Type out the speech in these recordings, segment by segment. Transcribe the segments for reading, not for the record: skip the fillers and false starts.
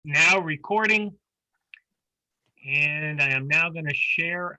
now recording, and I am now going to share.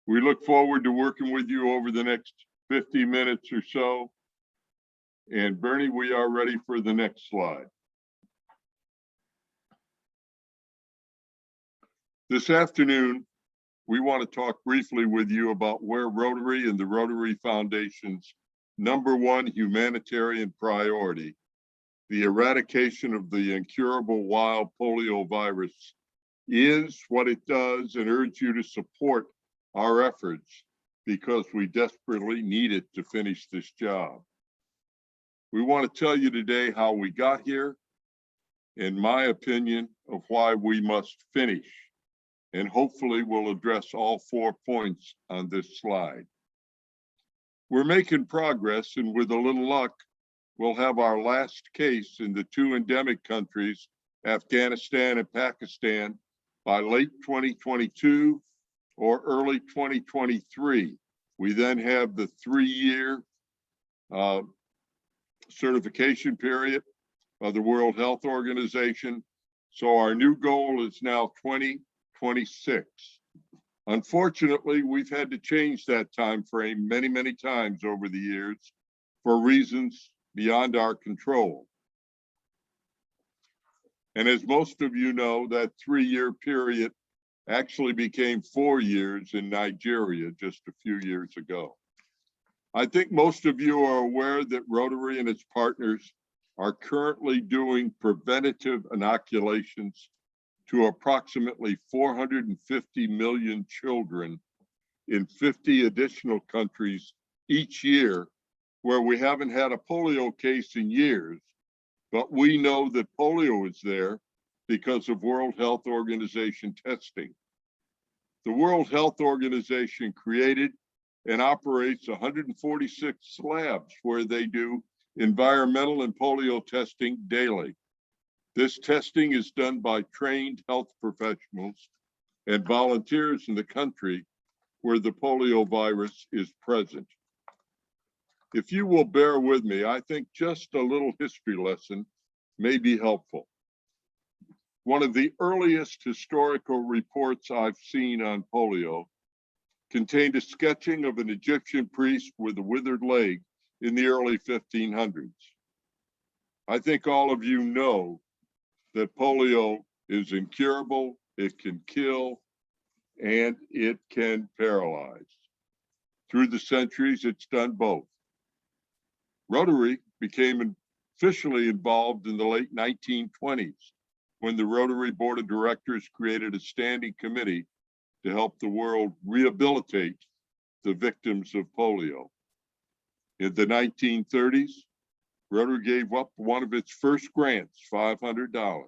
We look forward to working with you over the next 50 minutes or so. And Bernie, we are ready for the next slide. This afternoon, we want to talk briefly with you about where Rotary and the Rotary Foundation's #1 humanitarian priority, the eradication of the incurable wild polio virus, is, what it does, and urge you to support our efforts because we desperately need it to finish this job. We want to tell you today how we got here, in my opinion, of why we must finish, and hopefully we'll address all 4 points on this slide. We're making progress, and with a little luck, we'll have our last case in the 2 endemic countries, Afghanistan and Pakistan, by late 2022 or early 2023. We then have the 3-year certification period of the World Health Organization. So our new goal is now 2026. Unfortunately, we've had to change that time frame many, many times over the years for reasons beyond our control. And as most of you know, that 3-year period actually became 4 years in Nigeria just a few years ago. I think most of you are aware that Rotary and its partners are currently doing preventative inoculations to approximately 450 million children in 50 additional countries each year, where we haven't had a polio case in years, but we know that polio is there because of World Health Organization testing. The World Health Organization created and operates 146 labs where they do environmental and polio testing daily. This testing is done by trained health professionals and volunteers in the country where the polio virus is present. If you will bear with me, I think just a little history lesson may be helpful. One of the earliest historical reports I've seen on polio contained a sketching of an Egyptian priest with a withered leg in the early 1500s. I think all of you know that polio is incurable, it can kill, and it can paralyze. Through the centuries, it's done both. Rotary became officially involved in the late 1920s when the Rotary Board of Directors created a standing committee to help the world rehabilitate the victims of polio. In the 1930s, Rotary gave up one of its first grants, $500,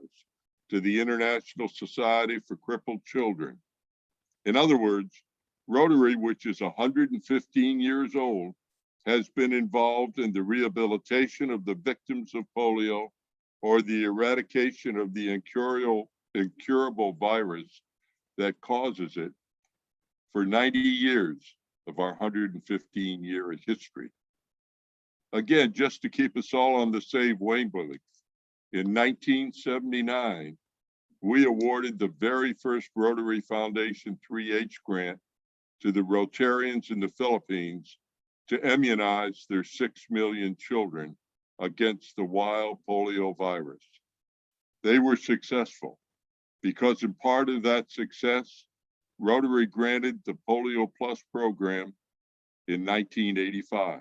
to the International Society for Crippled Children. In other words, Rotary, which is 115 years old, has been involved in the rehabilitation of the victims of polio or the eradication of the incurable virus that causes it for 90 years of our 115-year history. Again, just to keep us all on the same wavelength, in 1979, we awarded the very first Rotary Foundation 3H grant to the Rotarians in the Philippines to immunize their 6 million children against the wild polio virus. They were successful because in part of that success, Rotary granted the PolioPlus program in 1985.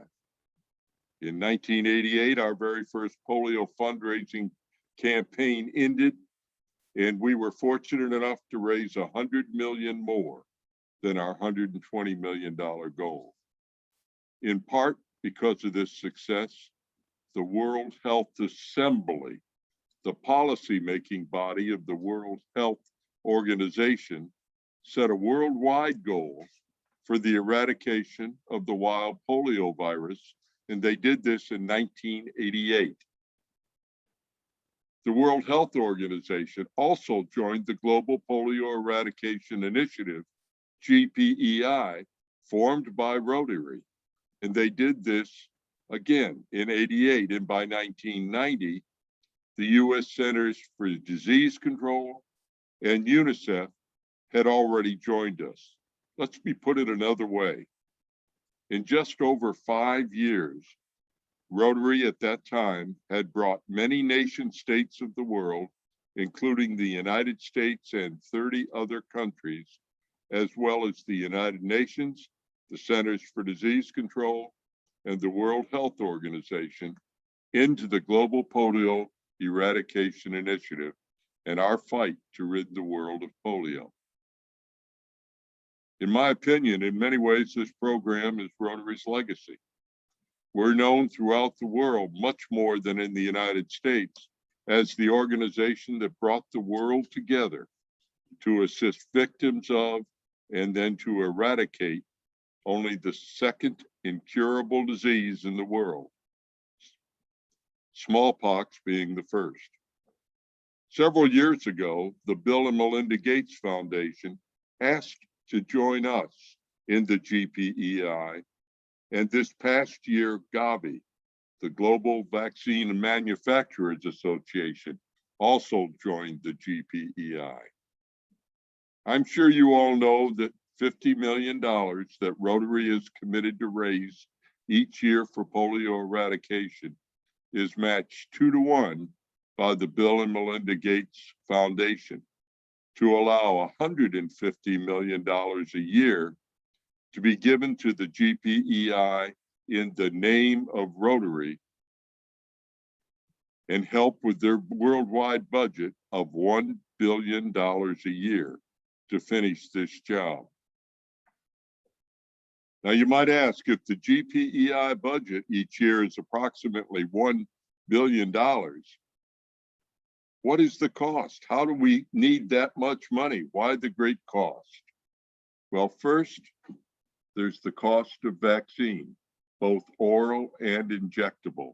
In 1988, our very first polio fundraising campaign ended, and we were fortunate enough to raise 100 million more than our $120 million goal. In part because of this success, the World Health Assembly, the policy-making body of the World Health Organization, set a worldwide goal for the eradication of the wild polio virus, and they did this in 1988. The World Health Organization also joined the Global Polio Eradication Initiative, GPEI, formed by Rotary, and they did this again in '88, and by 1990, the U.S. Centers for Disease Control and UNICEF had already joined us. Let's put it another way. In just over 5 years, Rotary at that time had brought many nation states of the world, including the United States and 30 other countries, as well as the United Nations, the Centers for Disease Control, and the World Health Organization, into the Global Polio Eradication Initiative and our fight to rid the world of polio. In my opinion, in many ways, this program is Rotary's legacy. We're known throughout the world, much more than in the United States, as the organization that brought the world together to assist victims of and then to eradicate only the second incurable disease in the world, smallpox being the first. Several years ago, the Bill and Melinda Gates Foundation asked to join us in the GPEI, and this past year, Gavi, the Global Vaccine Manufacturers Association, also joined the GPEI. I'm sure you all know that $50 million that Rotary is committed to raise each year for polio eradication is matched 2-to-1 by the Bill and Melinda Gates Foundation to allow $150 million a year to be given to the GPEI in the name of Rotary and help with their worldwide budget of $1 billion a year to finish this job. Now you might ask, if the GPEI budget each year is approximately $1 billion, what is the cost? How do we need that much money? Why the great cost? Well, first, there's the cost of vaccine, both oral and injectable,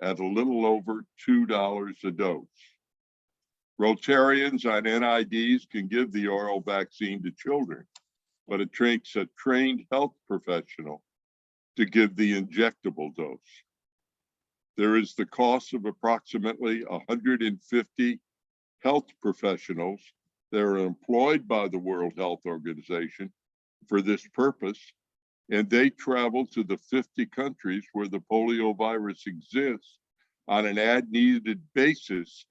at a little over $2 a dose. Rotarians on NIDs can give the oral vaccine to children, but it takes a trained health professional to give the injectable dose. There is the cost of approximately 150 health professionals that are employed by the World Health Organization for this purpose, and they travel to the 50 countries where the polio virus exists on an as-needed basis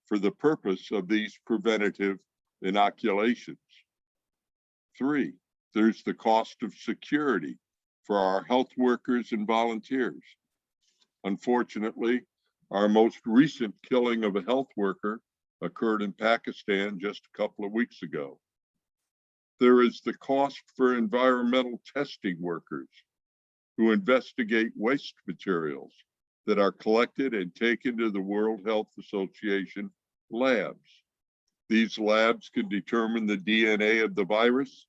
for the purpose of these preventative inoculations. 3, there's the cost of security for our health workers and volunteers. Unfortunately, our most recent killing of a health worker occurred in Pakistan just a couple of weeks ago. There is the cost for environmental testing workers who investigate waste materials that are collected and taken to the World Health Association labs. These labs can determine the DNA of the virus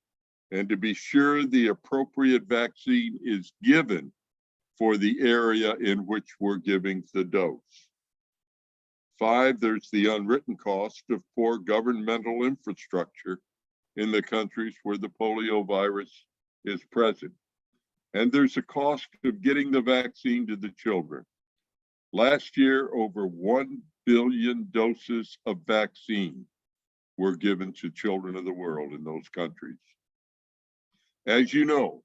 and to be sure the appropriate vaccine is given for the area in which we're giving the dose. 5, there's the unwritten cost of poor governmental infrastructure in the countries where the polio virus is present. And there's a cost of getting the vaccine to the children. Last year, over 1 billion doses of vaccine were given to children of the world in those countries. As you know,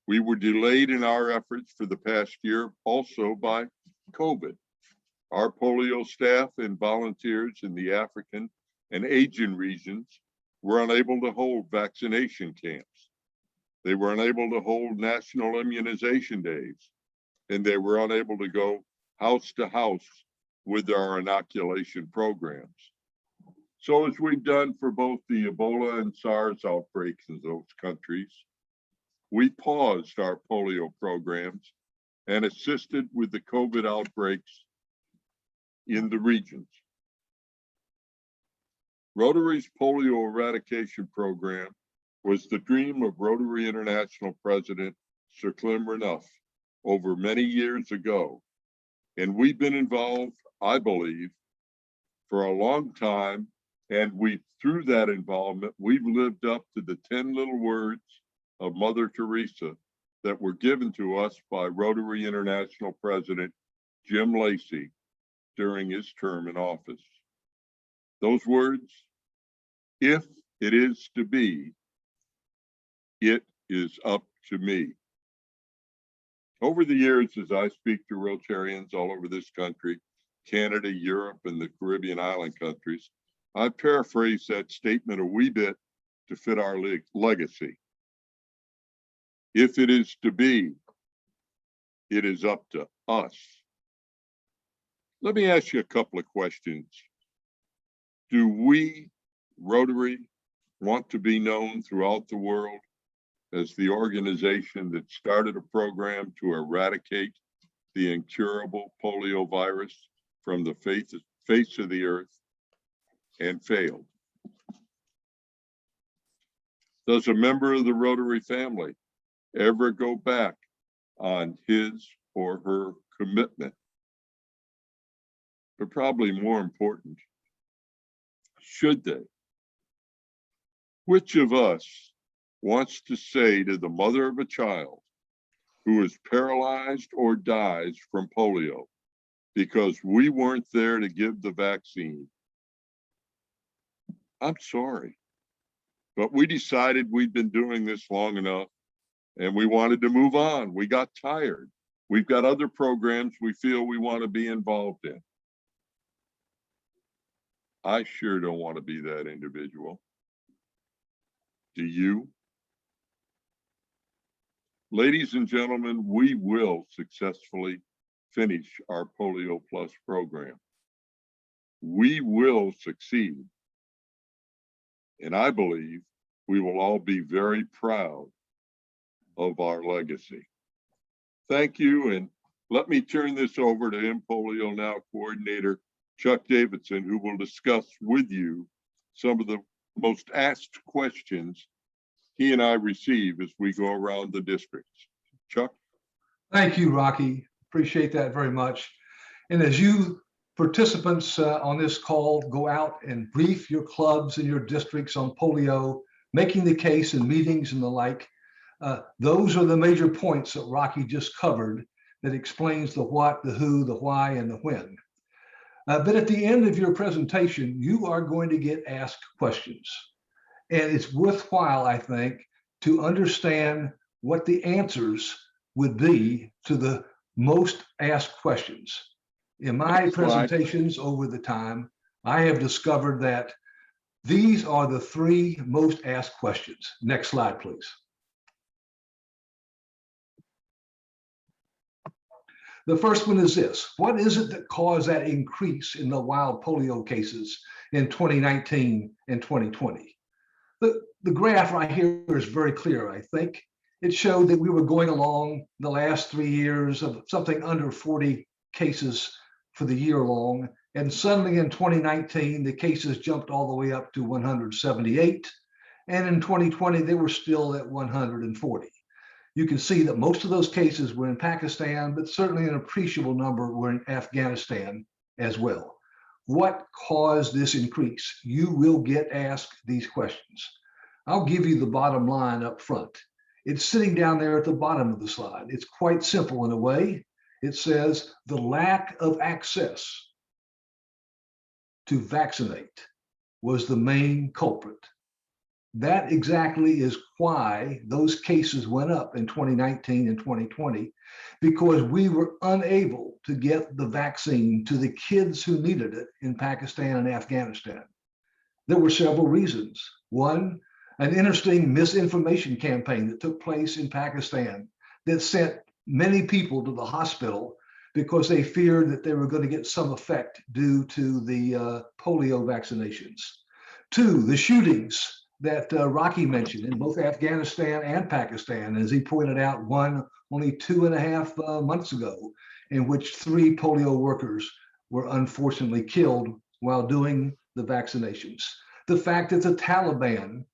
we were delayed in our efforts for the past year also by COVID. Our polio staff and volunteers in the African and Asian regions were unable to hold vaccination camps. They were unable to hold national immunization days, and they were unable to go house to house with our inoculation programs. So as we've done for both the Ebola and SARS outbreaks in those countries, we paused our polio programs and assisted with the COVID outbreaks in the regions. Rotary's polio eradication program was the dream of Rotary International President Sir Clem Renouf over many years ago. And we've been involved, I believe, for a long time. And through that involvement, we've lived up to the 10 little words of Mother Teresa that were given to us by Rotary International President Jim Lacey during his term in office. Those words, if it is to be, it is up to me. Over the years, as I speak to Rotarians all over this country, Canada, Europe, and the Caribbean island countries, I paraphrase that statement a wee bit to fit our legacy. If it is to be, it is up to us. Let me ask you a couple of questions. Do we, Rotary, want to be known throughout the world as the organization that started a program to eradicate the incurable polio virus from the face of the earth and failed? Does a member of the Rotary family ever go back on his or her commitment? But probably more important, should they? Which of us wants to say to the mother of a child who is paralyzed or dies from polio because we weren't there to give the vaccine, I'm sorry, but we decided we'd been doing this long enough and we wanted to move on. We got tired. We've got other programs we feel we want to be involved in. I sure don't want to be that individual. Do you? Ladies and gentlemen, we will successfully finish our PolioPlus program. We will succeed. And I believe we will all be very proud of our legacy. Thank you. And let me turn this over to InPolio Now coordinator, Chuck Davidson, who will discuss with you some of the most asked questions he and I receive as we go around the districts. Chuck? Thank you, Rocky. Appreciate that very much. And as you participants on this call go out and brief your clubs and your districts on polio, making the case in meetings and the like, those are the major points that Rocky just covered that explains the what, the who, the why, and the when. But at the end of your presentation, you are going to get asked questions. And it's worthwhile, I think, to understand what the answers would be to the most asked questions. In my presentations over the time, I have discovered that these are the three most asked questions. Next slide, please. The first one is this: what is it that caused that increase in the wild polio cases in 2019 and 2020? The graph right here is very clear, I think. It showed that we were going along the last 3 years of something under 40 cases for the year long. And suddenly in 2019, the cases jumped all the way up to 178. And in 2020, they were still at 140. You can see that most of those cases were in Pakistan, but certainly an appreciable number were in Afghanistan as well. What caused this increase? You will get asked these questions. I'll give you the bottom line up front. It's sitting down there at the bottom of the slide. It's quite simple in a way. It says the lack of access to vaccinate was the main culprit. That exactly is why those cases went up in 2019 and 2020, because we were unable to get the vaccine to the kids who needed it in Pakistan and Afghanistan. There were several reasons. One, an interesting misinformation campaign that took place in Pakistan that sent many people to the hospital because they feared that they were going to get some effect due to the polio vaccinations. Two, the shootings that Rocky mentioned in both Afghanistan and Pakistan, as he pointed out, one only 2.5 months ago, in which 3 polio workers were unfortunately killed while doing the vaccinations. The fact that the Taliban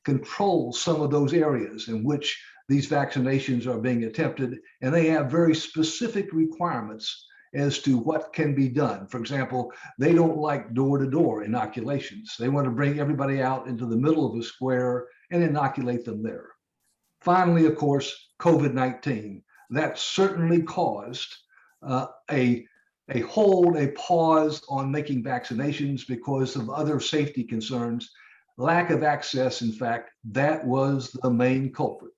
controls some of those areas in which these vaccinations are being attempted, and they have very specific requirements as to what can be done. For example, they don't like door-to-door inoculations. They want to bring everybody out into the middle of a square and inoculate them there. Finally, of course, COVID-19. That certainly caused a pause on making vaccinations because of other safety concerns. Lack of access, in fact, that was the main culprit.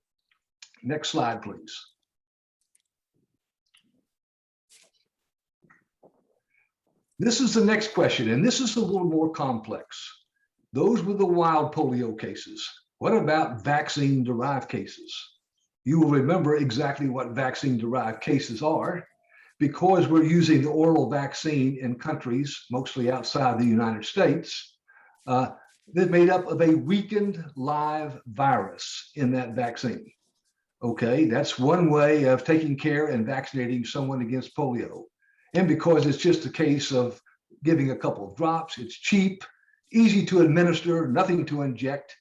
Next slide, please. This is the next question, and this is a little more complex. Those were the wild polio cases. What about vaccine-derived cases? You will remember exactly what vaccine-derived cases are, because we're using the oral vaccine in countries, mostly outside the United States, that's made up of a weakened live virus in that vaccine. Okay, that's one way of taking care and vaccinating someone against polio. And because it's just a case of giving a couple of drops, it's cheap, easy to administer, nothing to inject.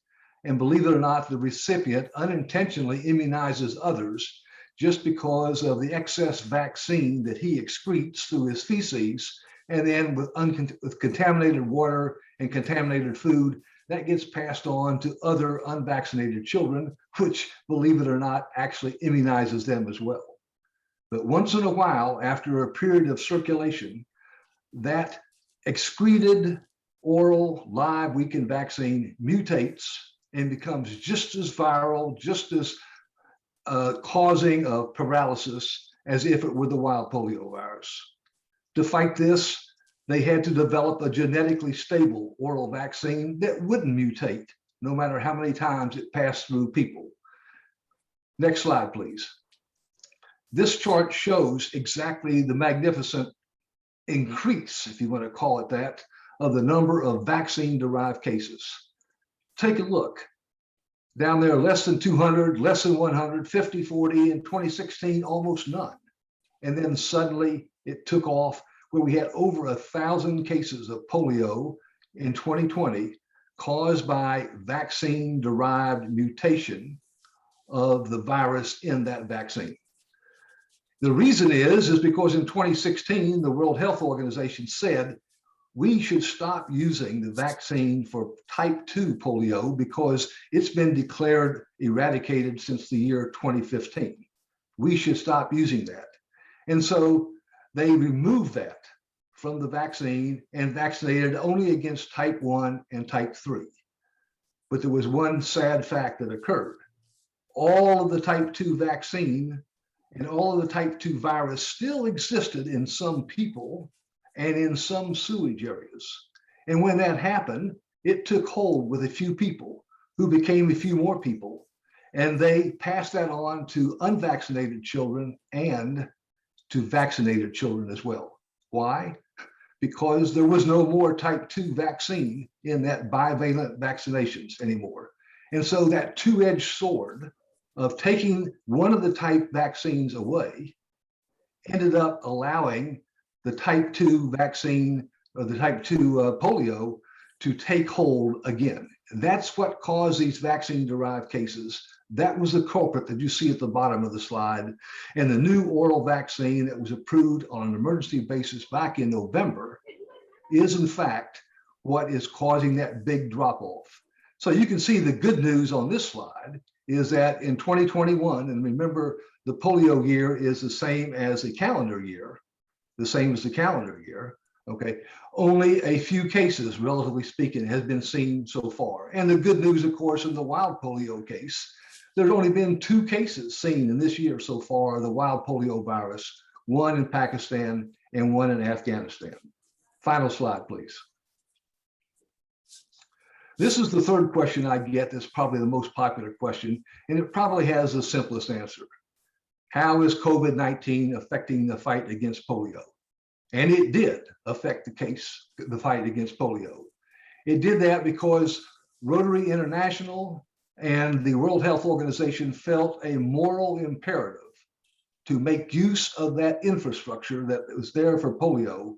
And believe it or not, the recipient unintentionally immunizes others just because of the excess vaccine that he excretes through his feces. And then with contaminated water and contaminated food, that gets passed on to other unvaccinated children, which, believe it or not, actually immunizes them as well. But once in a while, after a period of circulation, that excreted oral live weakened vaccine mutates and becomes just as viral, just as causing of paralysis as if it were the wild polio virus. To fight this, they had to develop a genetically stable oral vaccine that wouldn't mutate, no matter how many times it passed through people. Next slide, please. This chart shows exactly the magnificent increase, if you want to call it that, of the number of vaccine-derived cases. Take a look. Down there, less than 200, less than 100, 50, 40, in 2016, almost none. And then suddenly it took off, where we had over 1,000 cases of polio in 2020 caused by vaccine-derived mutation of the virus in that vaccine. The reason is because in 2016, the World Health Organization said we should stop using the vaccine for type 2 polio because it's been declared eradicated since the year 2015. We should stop using that. And so they removed that from the vaccine and vaccinated only against type 1 and type 3. But there was one sad fact that occurred. All of the type 2 vaccine and all of the type 2 virus still existed in some people and in some sewage areas. And when that happened, it took hold with a few people who became a few more people. And they passed that on to unvaccinated children and to vaccinated children as well. Why? Because there was no more type 2 vaccine in that bivalent vaccinations anymore. And so that two-edged sword of taking one of the type vaccines away ended up allowing the type 2 vaccine or the type 2 polio to take hold again. That's what caused these vaccine-derived cases. That was the culprit that you see at the bottom of the slide. And the new oral vaccine that was approved on an emergency basis back in November is in fact what is causing that big drop-off. So you can see the good news on this slide is that in 2021, and remember the polio year is the same as the calendar year, okay, only a few cases, relatively speaking, has been seen so far. And the good news, of course, in the wild polio case, there's only been 2 cases seen in this year so far of the wild polio virus, one in Pakistan and one in Afghanistan. Final slide, please. This is the third question I get that's probably the most popular question, and it probably has the simplest answer. How is COVID-19 affecting the fight against polio? And it did affect the fight against polio. It did that because Rotary International and the World Health Organization felt a moral imperative to make use of that infrastructure that was there for polio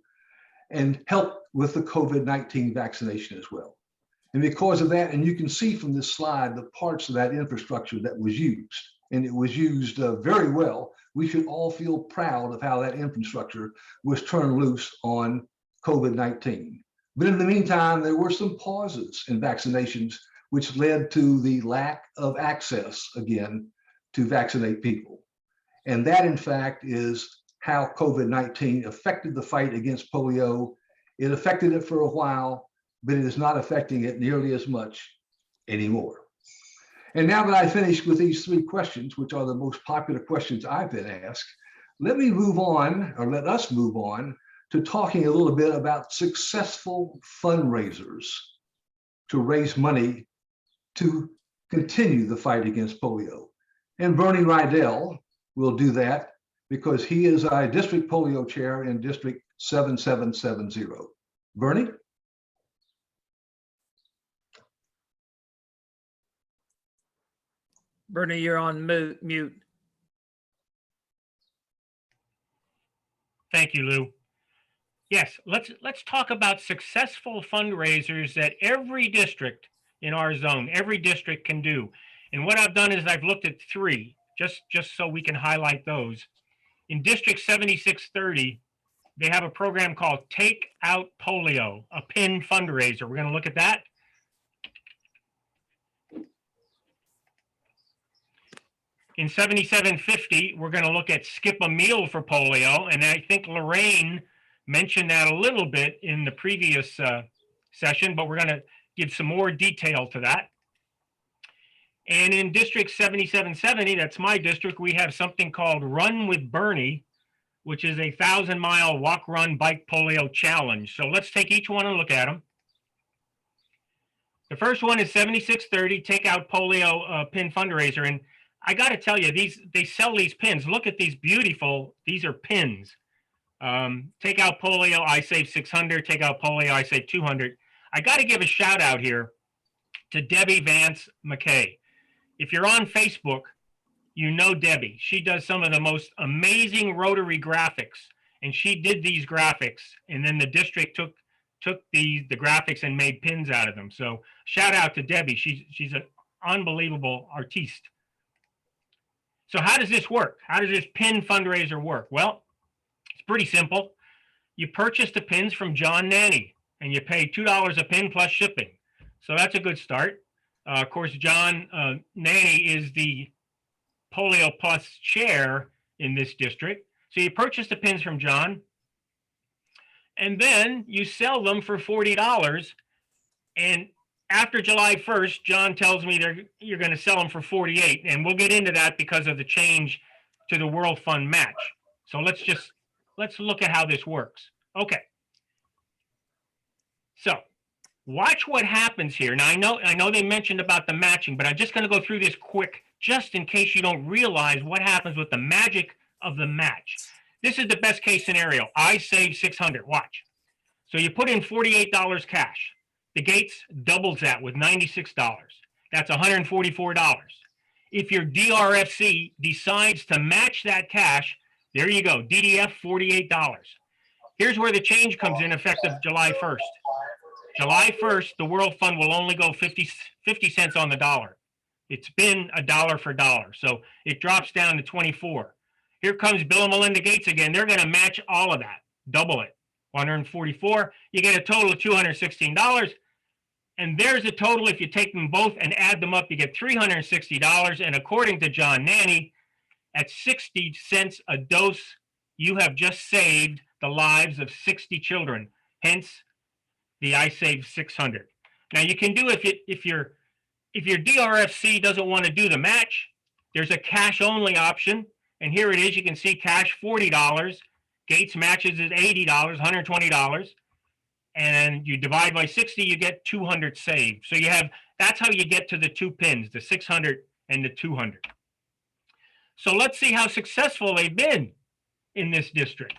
and help with the COVID-19 vaccination as well. And because of that, and you can see from this slide the parts of that infrastructure that was used, and it was used very well. We should all feel proud of how that infrastructure was turned loose on COVID-19. But in the meantime, there were some pauses in vaccinations, which led to the lack of access again to vaccinate people. And that, in fact, is how COVID-19 affected the fight against polio. It affected it for a while, but it is not affecting it nearly as much anymore. And now that I finished with these three questions, which are the most popular questions I've been asked, let me move on, or let us move on, to talking a little bit about successful fundraisers to raise money to continue the fight against polio. And Bernie Rydell will do that because he is our district polio chair in District 7770. Bernie? Bernie, you're on mute. Thank you, Lou. Yes, let's talk about successful fundraisers that every district in our zone, every district can do. And what I've done is I've looked at three, just so we can highlight those. In District 7630, they have a program called Take Out Polio, a PIN fundraiser. We're going to look at that. In 7750, we're going to look at Skip a Meal for Polio. And I think Lorraine mentioned that a little bit in the previous session, but we're going to give some more detail to that. And in District 7770, that's my district, we have something called Run with Bernie, which is a 1,000-mile walk, run, bike polio challenge. So let's take each one and look at them. The first one is 7630, Take Out Polio Pin Fundraiser. And I got to tell you, they sell these pins. Look at these beautiful, these are pins. Take Out Polio, I Save 600. Take Out Polio, I Save 200. I got to give a shout out here to Debbie Vance McKay. If you're on Facebook, you know Debbie. She does some of the most amazing Rotary graphics, and she did these graphics, and then the district took the graphics and made pins out of them. So shout out to Debbie. She's an unbelievable artiste. So how does this work? How does this pin fundraiser work? Well, it's pretty simple. You purchase the pins from John Nanny, and you pay $2 a pin plus shipping. So that's a good start. Of course, John Nanny is the PolioPlus chair in this district. So you purchase the pins from John, and then you sell them for $40. And after July 1st, John tells me you're going to sell them for $48. And we'll get into that because of the change to the World Fund match. So let's look at how this works. Okay. So watch what happens here. Now, I know they mentioned about the matching, but I'm just going to go through this quick, just in case you don't realize what happens with the magic of the match. This is the best case scenario. I save 600. Watch. So you put in $48 cash. The Gates doubles that with $96. That's $144. If your DRFC decides to match that cash, there you go. DDF, $48. Here's where the change comes in effective July 1st. July 1st, the World Fund will only go 50 cents on the dollar. It's been a dollar for dollar. So it drops down to 24. Here comes Bill and Melinda Gates again. They're going to match all of that, double it. 144. You get a total of $216. And there's a total, if you take them both and add them up, you get $360. And according to John Nanny, at 60 cents a dose, you have just saved the lives of 60 children. Hence, the I Save 600. Now you can do if your DRFC doesn't want to do the match, there's a cash only option. And here it is. You can see cash $40. Gates matches is $80, $120. and you divide by 60, you get 200 saved. So that's how you get to the two pins, the 600 and the 200. So let's see how successful they've been in this district.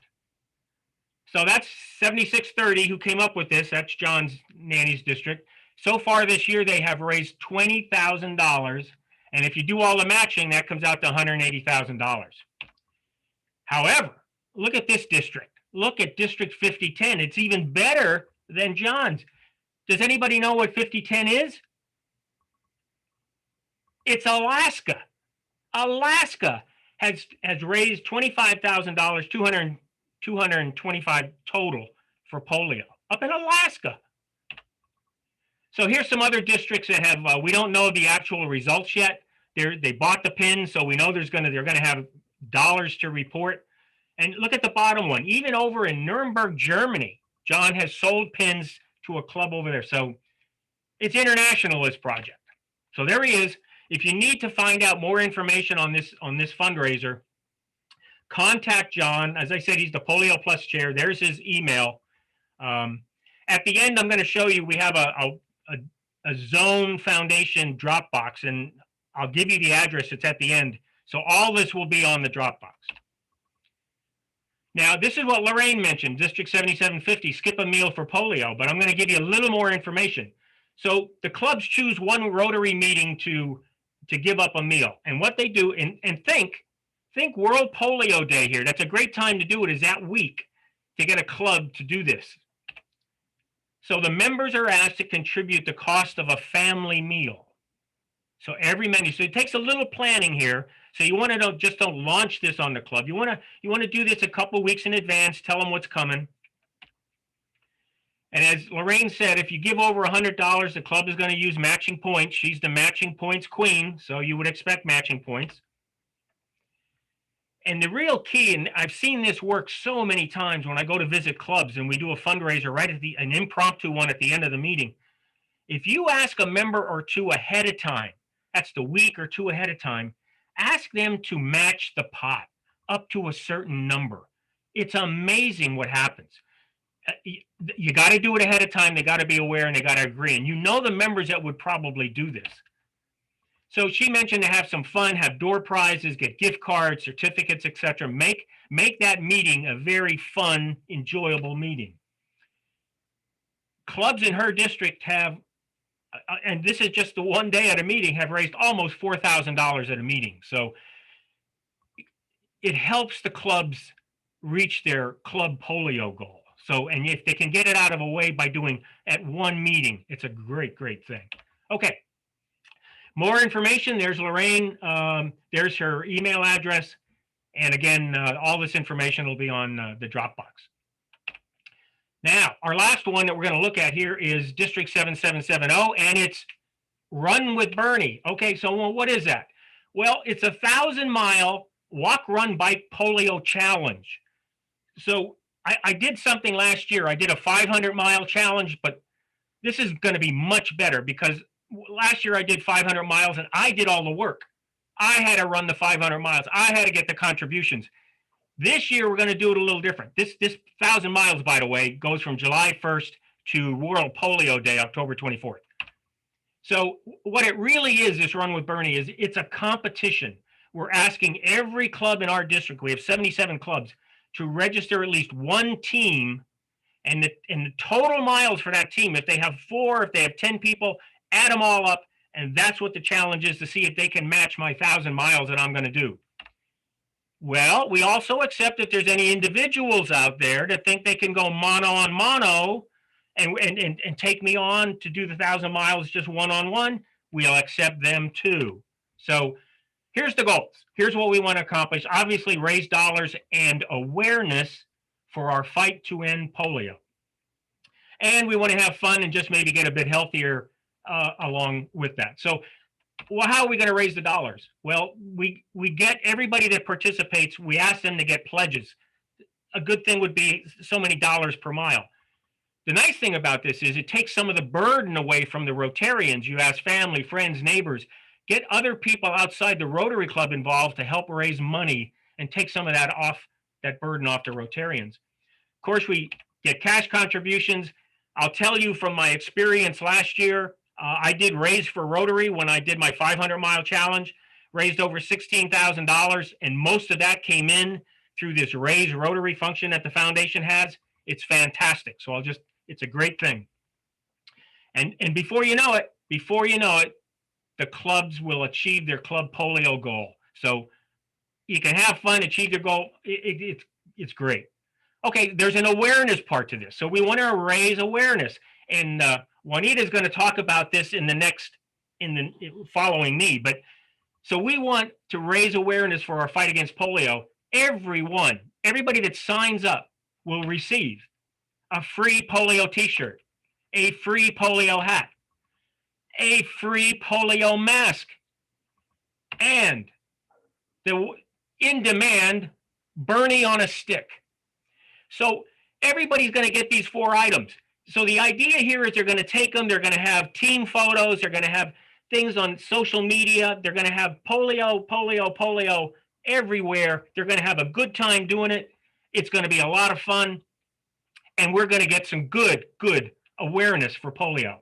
So that's 7630 who came up with this. That's John's nanny's district. So far this year, they have raised $20,000. And if you do all the matching, that comes out to $180,000. However, look at this district. Look at District 5010. It's even better than John's. Does anybody know what 5010 is? It's Alaska. Alaska has raised $25,000, 225 total for polio up in Alaska. So here's some other districts that have, we don't know the actual results yet. They bought the pins, so we know they're going to have dollars to report. And look at the bottom one. Even over in Nuremberg, Germany, John has sold pins to a club over there. So it's international, this project. So there he is. If you need to find out more information on this fundraiser, contact John. As I said, he's the PolioPlus chair. There's his email. At the end, I'm going to show you, we have a Zone Foundation Dropbox, and I'll give you the address. It's at the end. So all this will be on the Dropbox. Now, this is what Lorraine mentioned, District 7750, skip a meal for polio, but I'm going to give you a little more information. So the clubs choose one Rotary meeting to give up a meal. And what they do, and think World Polio Day here. That's a great time to do it, is that week, to get a club to do this. So the members are asked to contribute the cost of a family meal. So every menu, so it takes a little planning here. So you want to just don't launch this on the club. You want to do this a couple of weeks in advance, tell them what's coming. And as Lorraine said, if you give over $100, the club is going to use matching points. She's the matching points queen, so you would expect matching points. And the real key, and I've seen this work so many times when I go to visit clubs and we do a fundraiser right at an impromptu one at the end of the meeting. If you ask a member or two ahead of time, that's the week or two ahead of time, ask them to match the pot up to a certain number. It's amazing what happens. You got to do it ahead of time. They got to be aware and they got to agree. And you know the members that would probably do this. So she mentioned to have some fun, have door prizes, get gift cards, certificates, etc. Make that meeting a very fun, enjoyable meeting. Clubs in her district have, and this is just the one day at a meeting, have raised almost $4,000 at a meeting. So it helps the clubs reach their club polio goal. So, and if they can get it out of the way by doing at one meeting, it's a great, great thing. Okay. More information, there's Lorraine, there's her email address. And again, all this information will be on the Dropbox. Now, our last one that we're going to look at here is District 7770, and it's Run with Bernie. Okay, so what is that? Well, it's a 1,000-mile walk, run, bike polio challenge. So I did something last year. I did a 500-mile challenge, but this is going to be much better because last year I did 500 miles and I did all the work. I had to run the 500 miles. I had to get the contributions. This year, we're going to do it a little different. This 1,000 miles, by the way, goes from July 1st to World Polio Day, October 24th. So what it really is, this Run with Bernie, is it's a competition. We're asking every club in our district, we have 77 clubs, to register at least one team. And the total miles for that team, if they have 4, if they have 10 people, add them all up. And that's what the challenge is, to see if they can match my 1,000 miles that I'm going to do. Well, we also accept if there's any individuals out there that think they can go mono on mono and take me on to do the 1,000 miles just one-on-one, we'll accept them too. So here's the goals. Here's what we want to accomplish. Obviously, raise dollars and awareness for our fight to end polio. And we want to have fun and just maybe get a bit healthier along with that. So well, how are we going to raise the dollars? Well, we get everybody that participates, we ask them to get pledges. A good thing would be so many dollars per mile. The nice thing about this is it takes some of the burden away from the Rotarians. You ask family, friends, neighbors, get other people outside the Rotary Club involved to help raise money and take some of that burden off the Rotarians. Of course, we get cash contributions. I'll tell you from my experience last year, I did raise for Rotary when I did my 500-mile challenge, raised over $16,000, and most of that came in through this Raise Rotary function that the foundation has. It's fantastic. So it's a great thing. And before you know it, the clubs will achieve their club polio goal. So you can have fun, achieve your goal. It's great. Okay, there's an awareness part to this. So we want to raise awareness. And Juanita is going to talk about this in the following me. But so we want to raise awareness for our fight against polio. Everybody that signs up will receive a free polio t-shirt, a free polio hat, a free polio mask, and the in-demand Bernie on a stick. So everybody's going to get these 4 items. So the idea here is they're going to take them, they're going to have team photos, they're going to have things on social media, they're going to have polio everywhere. They're going to have a good time doing it. It's going to be a lot of fun. And we're going to get some good awareness for polio.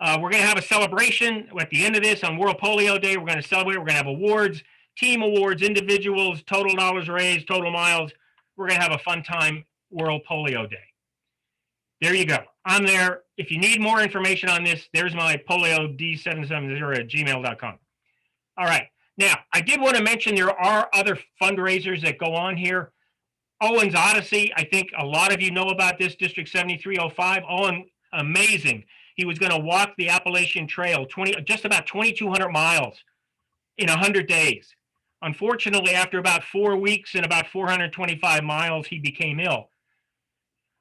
We're going to have a celebration at the end of this on World Polio Day. We're going to celebrate. We're going to have awards, team awards, individuals, total dollars raised, total miles. We're going to have a fun time World Polio Day. There you go. I'm there. If you need more information on this, there's my poliod770@gmail.com. All right. Now, I did want to mention there are other fundraisers that go on here. Owen's Odyssey, I think a lot of you know about this, District 7305. Owen, amazing. He was going to walk the Appalachian Trail, just about 2,200 miles in 100 days. Unfortunately, after about 4 weeks and about 425 miles, he became ill.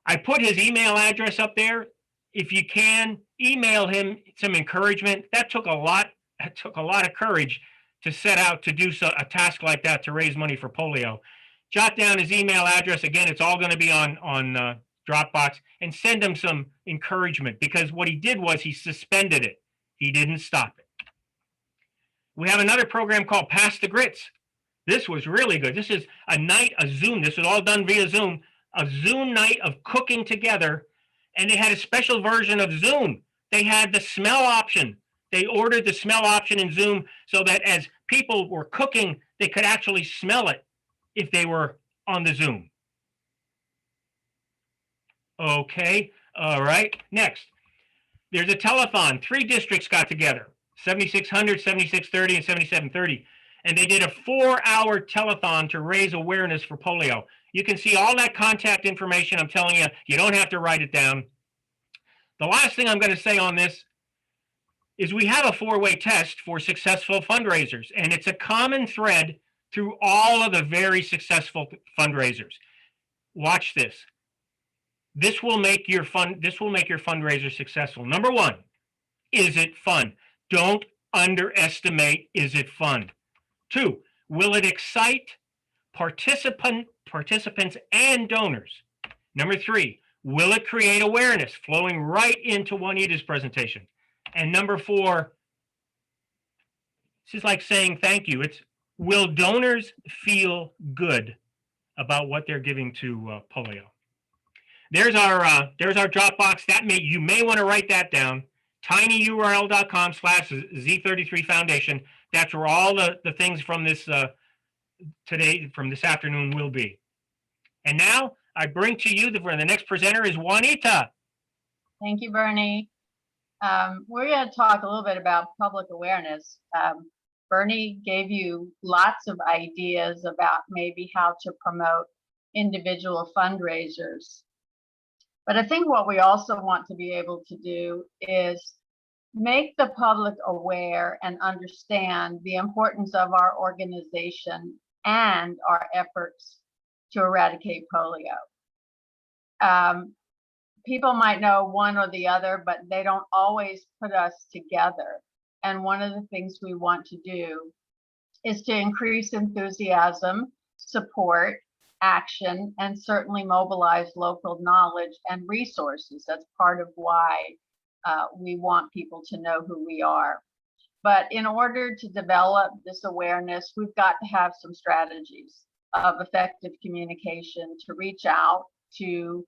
I put his email address up there. If you can, email him some encouragement. That took a lot of courage to set out to do a task like that, to raise money for polio. Jot down his email address. Again, it's all going to be on Dropbox, and send him some encouragement, because what he did was he suspended it. He didn't stop it. We have another program called Pass the Grits. This was really good. This is a Zoom. This was all done via Zoom, a Zoom night of cooking together. And they had a special version of Zoom. They had the smell option. They ordered the smell option in Zoom so that as people were cooking, they could actually smell it if they were on the Zoom. Okay, all right. Next, there's a telethon. 3 districts got together, 7600, 7630, and 7730. And they did a 4-hour telethon to raise awareness for polio. You can see all that contact information. I'm telling you, you don't have to write it down. The last thing I'm going to say on this is we have a 4-way test for successful fundraisers, and it's a common thread through all of the very successful fundraisers. Watch this. This will make your fundraiser successful. Number 1, is it fun? Don't underestimate, is it fun? 2, will it excite participants and donors? Number 3, will it create awareness, flowing right into Juanita's presentation? And number 4, this is like saying thank you. It's, will donors feel good about what they're giving to polio? There's our Dropbox. You may want to write that down. tinyurl.com/Z33 Foundation. That's where all the things from this from this afternoon will be. And now I bring to you the next presenter is Juanita. Thank you, Bernie. We're going to talk a little bit about public awareness. Bernie gave you lots of ideas about maybe how to promote individual fundraisers. But I think what we also want to be able to do is make the public aware and understand the importance of our organization and our efforts to eradicate polio. People might know one or the other, but they don't always put us together. And one of the things we want to do is to increase enthusiasm, support, action, and certainly mobilize local knowledge and resources. That's part of why we want people to know who we are. But in order to develop this awareness, we've got to have some strategies of effective communication to reach out to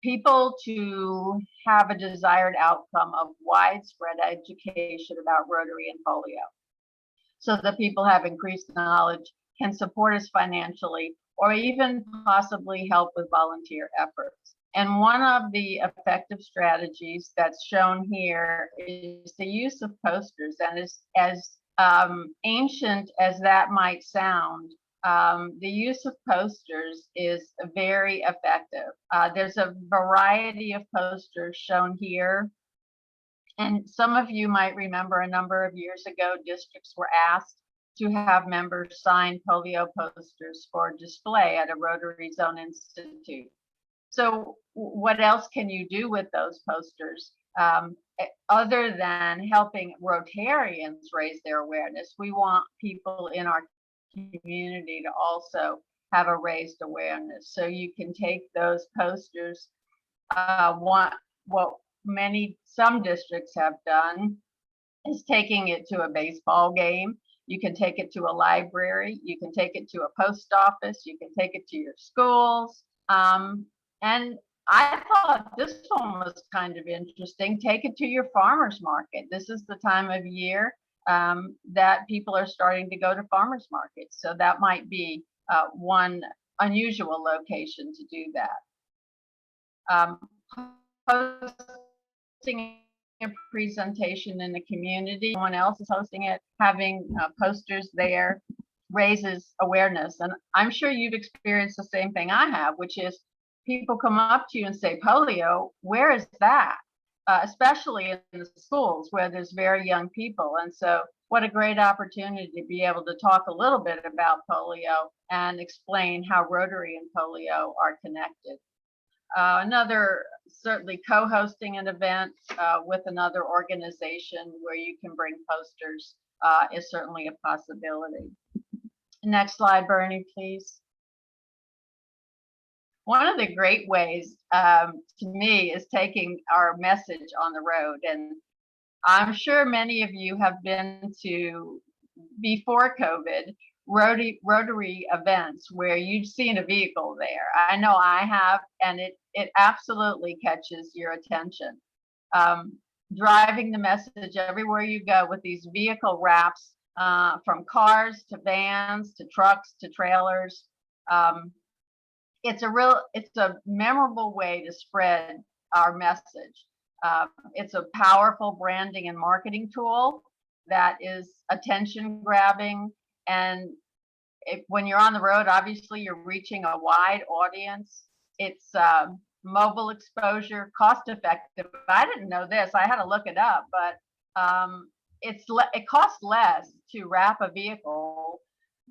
people to have a desired outcome of widespread education about Rotary and polio, so that people have increased knowledge, can support us financially, or even possibly help with volunteer efforts. And one of the effective strategies that's shown here is the use of posters. And as ancient as that might sound, the use of posters is very effective. There's a variety of posters shown here. And some of you might remember a number of years ago, districts were asked to have members sign polio posters for display at a Rotary Zone Institute. So what else can you do with those posters? Other than helping Rotarians raise their awareness, we want people in our community to also have a raised awareness. So you can take those posters. Some districts have done is taking it to a baseball game. You can take it to a library. You can take it to a post office. You can take it to your schools. And I thought this one was kind of interesting. Take it to your farmer's market. This is the time of year that people are starting to go to farmers markets. So that might be one unusual location to do that. Hosting a presentation in the community, someone else is hosting it, having posters there raises awareness. And I'm sure you've experienced the same thing I have, which is people come up to you and say, polio, where is that? Especially in the schools where there's very young people. And so what a great opportunity to be able to talk a little bit about polio and explain how Rotary and polio are connected. Another, certainly co-hosting an event with another organization where you can bring posters is certainly a possibility. Next slide, Bernie, please. One of the great ways to me is taking our message on the road. And I'm sure many of you have been to, before COVID, Rotary events where you've seen a vehicle there. I know I have, and it absolutely catches your attention. Driving the message everywhere you go with these vehicle wraps, from cars to vans to trucks to trailers. It's a memorable way to spread our message. It's a powerful branding and marketing tool that is attention grabbing. And when you're on the road, obviously you're reaching a wide audience. It's mobile exposure, cost effective. I didn't know this. I had to look it up, but it costs less to wrap a vehicle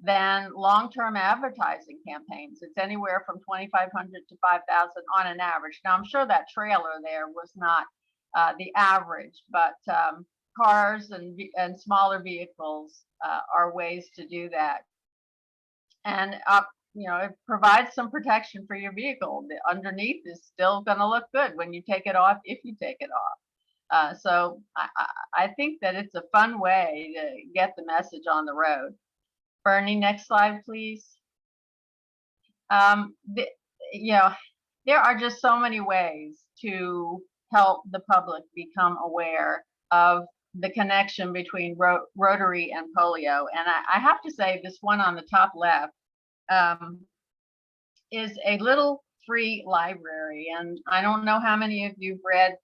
than long-term advertising campaigns. It's anywhere from $2,500 to $5,000 on an average. Now, I'm sure that trailer there was not the average, but cars and smaller vehicles are ways to do that. And it provides some protection for your vehicle. The underneath is still going to look good when you take it off, if you take it off. So I think that it's a fun way to get the message on the road. Bernie, next slide, please. There are just so many ways to help the public become aware of the connection between Rotary and polio. And I have to say, this one on the top left is a little free library. And I don't know how many of you've read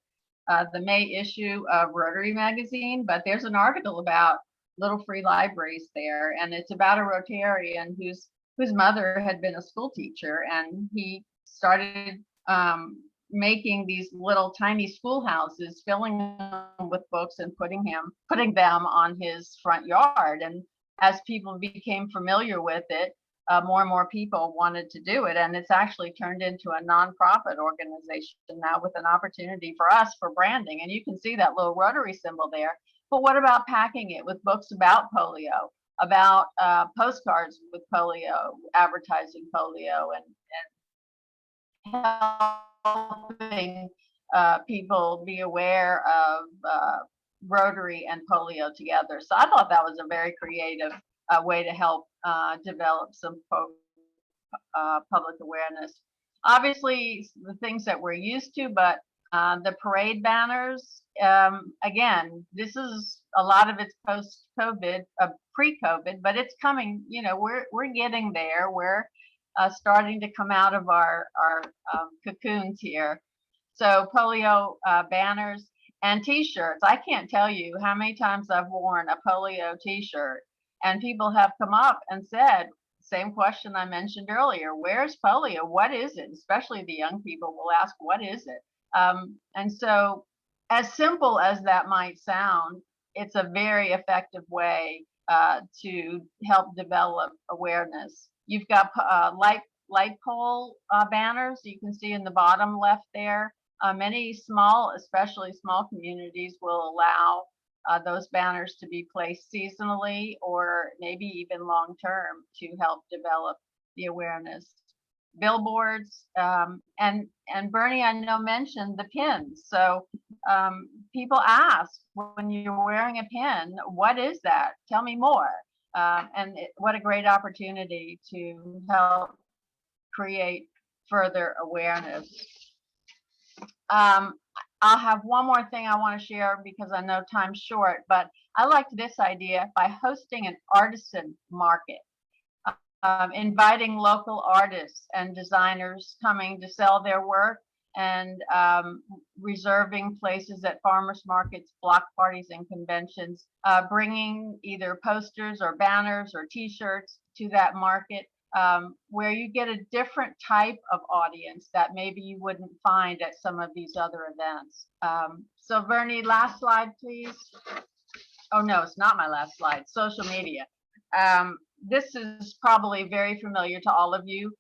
the May issue of Rotary magazine, but there's an article about little free libraries there, and it's about a Rotarian whose mother had been a school teacher, and he started making these little tiny schoolhouses, filling them with books and putting them on his front yard. And as people became familiar with it, more and more people wanted to do it, and it's actually turned into a nonprofit organization now with an opportunity for us for branding. And you can see that little Rotary symbol there. But what about packing it with books about polio, about postcards with polio, advertising polio, and helping people be aware of Rotary and polio together? So I thought that was a very creative way to help develop some public awareness. obviously the things that we're used to, but the parade banners, again, this is a lot of it's post-COVID, pre-COVID, but it's coming. You know, we're getting there. We're starting to come out of our cocoons here. So polio banners and T-shirts. I can't tell you how many times I've worn a polio T-shirt, and people have come up and said, same question I mentioned earlier, where's polio? What is it? Especially the young people will ask, what is it? And so, as simple as that might sound, it's a very effective way to help develop awareness. You've got light pole banners you can see in the bottom left there. Many small, especially small communities, will allow those banners to be placed seasonally or maybe even long term to help develop the awareness. Billboards, and Bernie, I know, mentioned the pins. So people ask when you're wearing a pin, what is that? Tell me more. What a great opportunity to help create further awareness. I'll have one more thing I want to share because I know time's short, but I liked this idea by hosting an artisan market. Inviting local artists and designers coming to sell their work, and reserving places at farmers markets, block parties, and conventions, bringing either posters or banners or T-shirts to that market, where you get a different type of audience that maybe you wouldn't find at some of these other events. So Bernie, last slide, please. Oh no, it's not my last slide. Social media. This is probably very familiar to all of you,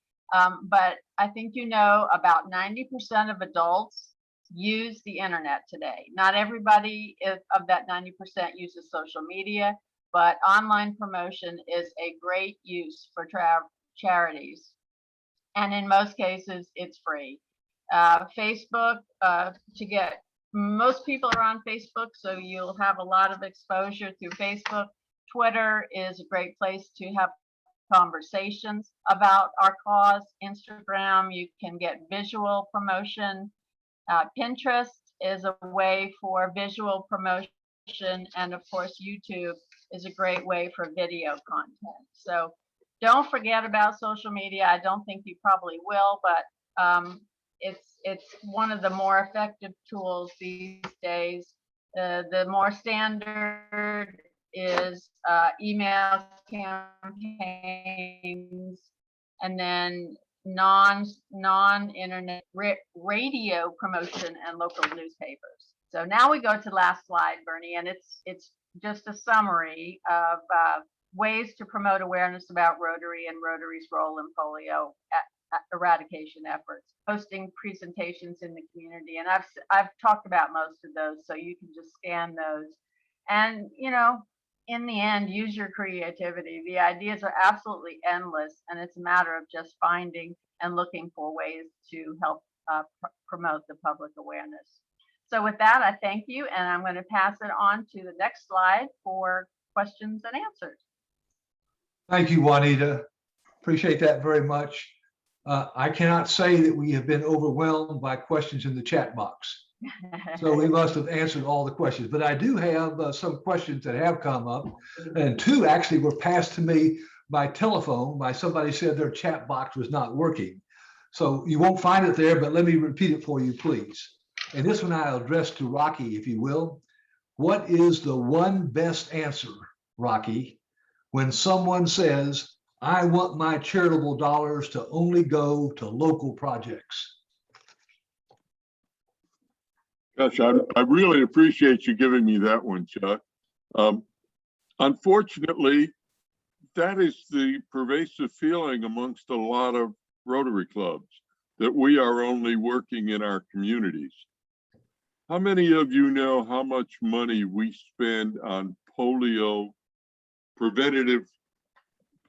but I think you know about 90% of adults use the internet today. Not everybody of that 90% uses social media, but online promotion is a great use for charities. And in most cases, it's free. Facebook, most people are on Facebook, so you'll have a lot of exposure through Facebook. Twitter is a great place to have conversations about our cause. Instagram, you can get visual promotion. Pinterest is a way for visual promotion. And of course, YouTube is a great way for video content. So don't forget about social media. I don't think you probably will, but it's one of the more effective tools these days. The more standard is email campaigns, and then non-internet radio promotion and local newspapers. So now we go to the last slide, Bernie, and it's just a summary of ways to promote awareness about Rotary and Rotary's role in polio eradication efforts, hosting presentations in the community. And I've talked about most of those, so you can just scan those. And, you know, in the end, use your creativity. The ideas are absolutely endless, and it's a matter of just finding and looking for ways to help promote the public awareness. So with that, I thank you, and I'm going to pass it on to the next slide for questions and answers. Thank you, Juanita. Appreciate that very much. I cannot say that we have been overwhelmed by questions in the chat box. So we must have answered all the questions, but I do have some questions that have come up, and two actually were passed to me by telephone by somebody said their chat box was not working. So you won't find it there, but let me repeat it for you, please. And this one I'll address to Rocky, if you will. What is the one best answer, Rocky, when someone says, I want my charitable dollars to only go to local projects? Gosh, I really appreciate you giving me that one, Chuck. Unfortunately, that is the pervasive feeling amongst a lot of Rotary clubs, that we are only working in our communities. How many of you know how much money we spend on preventative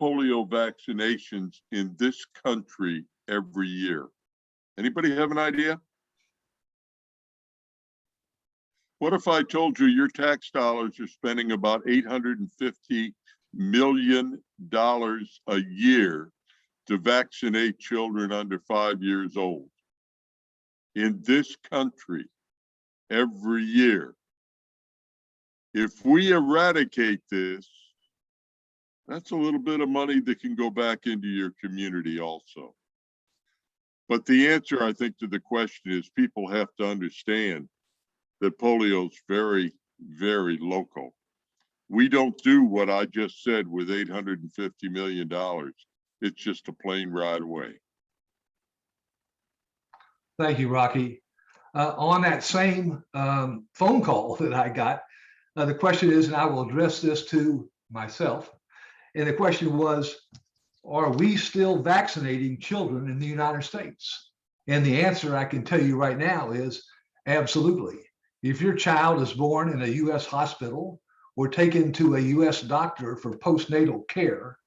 polio vaccinations in this country every year? Anybody have an idea? What if I told you your tax dollars are spending about $850 million a year to vaccinate children under 5 years old in this country every year. If we eradicate this, that's a little bit of money that can go back into your community also. But the answer, I think, to the question is people have to understand that polio is very, very local. We don't do what I just said with $850 million. It's just a plane ride away. Thank you, Rocky. On that same phone call that I got, the question is, and I will address this to myself, and the question was, are we still vaccinating children in the United States? And the answer I can tell you right now is absolutely. If your child is born in a US hospital or taken to a US doctor for postnatal care,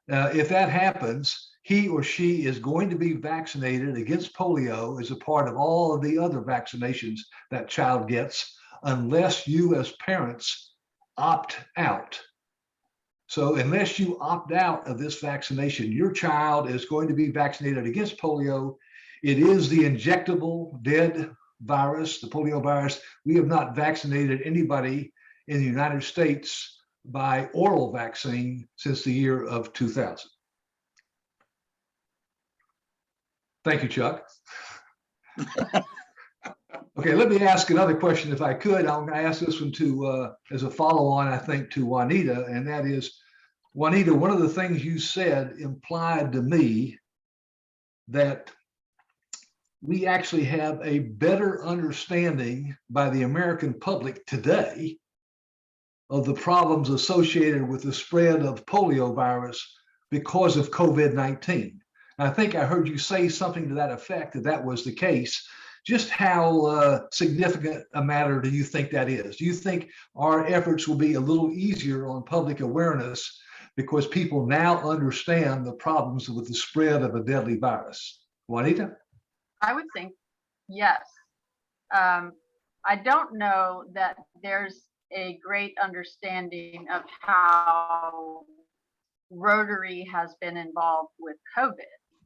if that happens, he or she is going to be vaccinated against polio as a part of all of the other vaccinations that child gets, unless you as parents opt out. So unless you opt out of this vaccination, your child is going to be vaccinated against polio. It is the injectable dead virus, the polio virus. We have not vaccinated anybody in the United States by oral vaccine since the year of 2000. Thank you, Chuck. Okay, let me ask another question if I could. I'm going to ask this one to as a follow-on, I think, to Juanita, and that is, Juanita, one of the things you said implied to me that we actually have a better understanding by the American public today of the problems associated with the spread of polio virus because of COVID-19. I think I heard you say something to that effect, that that was the case. Just how significant a matter do you think that is? Do you think our efforts will be a little easier on public awareness because people now understand the problems with the spread of a deadly virus? Juanita? I would think yes. I don't know that there's a great understanding of how Rotary has been involved with COVID,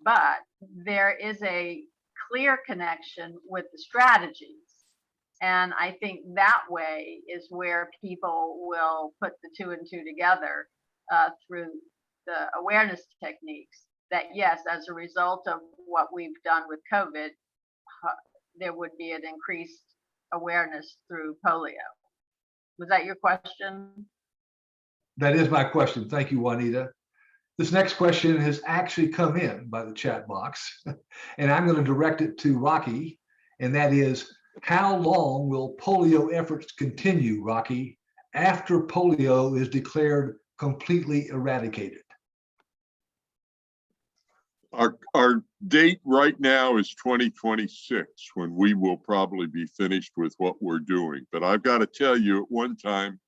but there is a clear connection with the strategies. And I think that way is where people will put the two and two together through the awareness techniques that, yes, as a result of what we've done with COVID, there would be an increased awareness through polio. Was that your question? That is my question. Thank you, Juanita. This next question has actually come in by the chat box, and I'm going to direct it to Rocky, and that is, how long will polio efforts continue, Rocky, after polio is declared completely eradicated? Our date right now is 2026, when we will probably be finished with what we're doing. But I've got to tell you, at one time,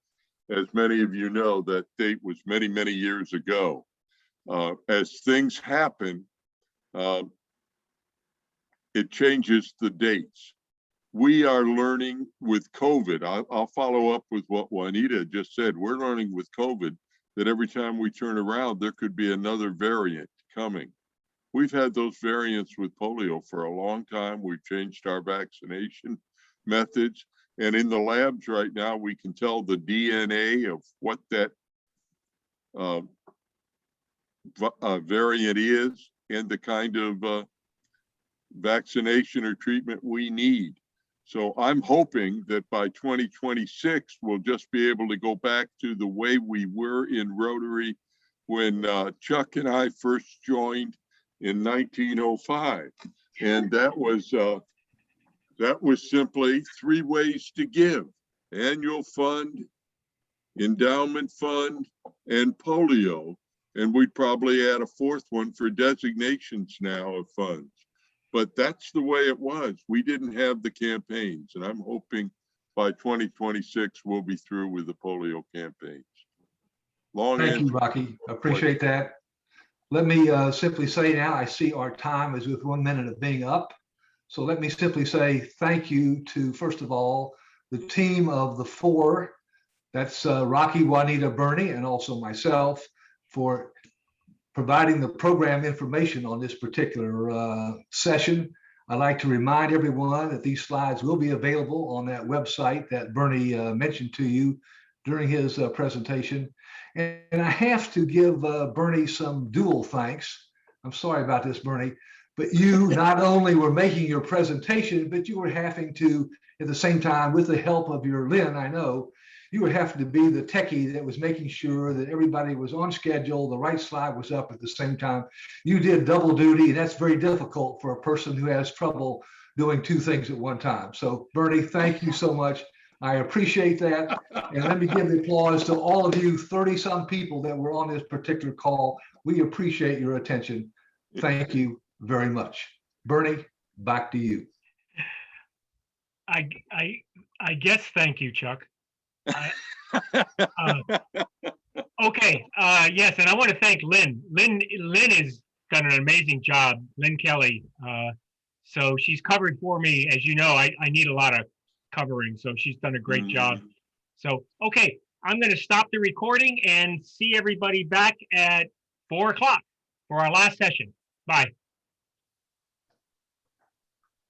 as many of you know, that date was many, many years ago. As things happen, it changes the dates. We are learning with COVID. I'll follow up with what Juanita just said. We're learning with COVID that every time we turn around, there could be another variant coming. We've had those variants with polio for a long time. We've changed our vaccination methods. And in the labs right now, we can tell the DNA of what that variant is and the kind of vaccination or treatment we need. So I'm hoping that by 2026, we'll just be able to go back to the way we were in Rotary when Chuck and I first joined in 1905. And that was simply 3 ways to give: annual fund, endowment fund, and polio. And we'd probably add a 4th one for designations now of funds. But that's the way it was. We didn't have the campaigns, and I'm hoping by 2026 we'll be through with the polio campaigns. Thank you, Rocky. Appreciate that. Let me simply say now, I see our time is with 1 minute of being up. So let me simply say thank you to, first of all, the team of the 4. That's Rocky, Juanita, Bernie, and also myself, for providing the program information on this particular session. I'd like to remind everyone that these slides will be available on that website that Bernie mentioned to you during his presentation. And I have to give Bernie some dual thanks. I'm sorry about this, Bernie, but you not only were making your presentation, but you were having to, at the same time, with the help of your Lynn, I know, you were having to be the techie that was making sure that everybody was on schedule, the right slide was up at the same time. You did double duty, and that's very difficult for a person who has trouble doing two things at one time. So Bernie, thank you so much. I appreciate that. And let me give the applause to all of you 30-some people that were on this particular call. We appreciate your attention. Thank you very much. Bernie, back to you. I guess thank you, Chuck. Okay, yes, and I want to thank Lynn. Lynn has done an amazing job, Lynn Kelly. So she's covered for me. As you know, I need a lot of covering, so she's done a great job. So, okay, I'm going to stop the recording and see everybody back at 4 o'clock for our last session. Bye.